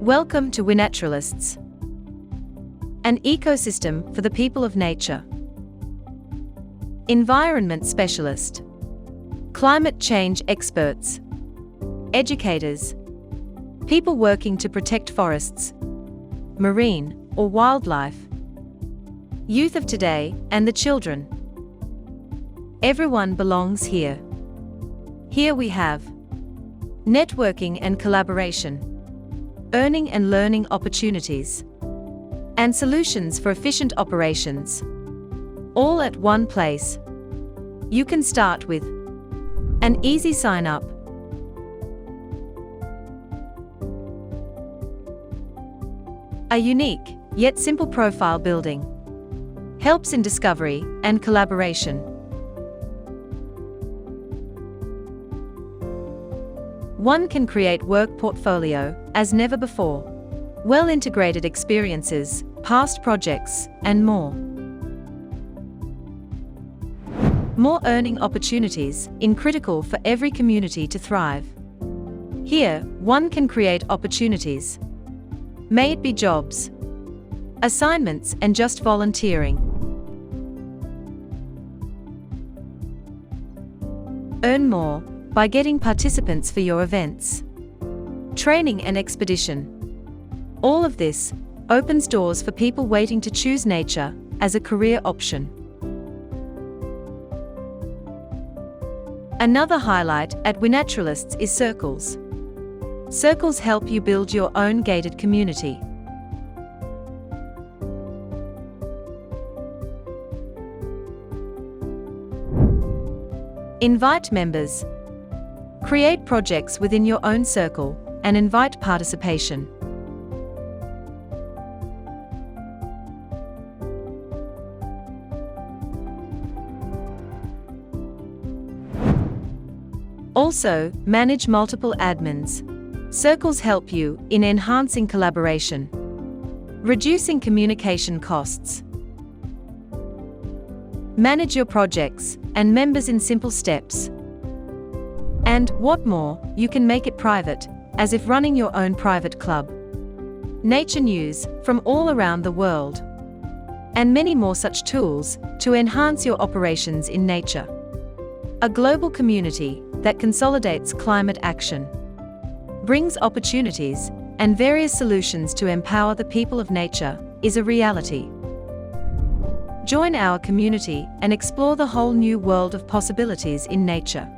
Welcome to WeNaturalists, an ecosystem for the people of nature. Environment specialist, climate change experts, educators, people working to protect forests, marine or wildlife, youth of today and the children. Everyone belongs here. Here we have networking and collaboration, earning and learning opportunities, and solutions for efficient operations, all at one place. You can start with an easy sign-up. A unique, yet simple profile building helps in discovery and collaboration. One can create work portfolio as never before. Well-integrated experiences, past projects, and more. More earning opportunities in critical for every community to thrive. Here, one can create opportunities. May it be jobs, assignments, and just volunteering. Earn more by getting participants for your events, training and expedition. All of this opens doors for people waiting to choose nature as a career option. Another highlight at WeNaturalists is circles. Circles help you build your own gated community. Invite members. Create projects within your own circle and invite participation. Also, manage multiple admins. Circles help you in enhancing collaboration, reducing communication costs. Manage your projects and members in simple steps. And, what more, you can make it private, as if running your own private club. Nature news from all around the world. And many more such tools to enhance your operations in nature. A global community that consolidates climate action, brings opportunities and various solutions to empower the people of nature, is a reality. Join our community and explore the whole new world of possibilities in nature.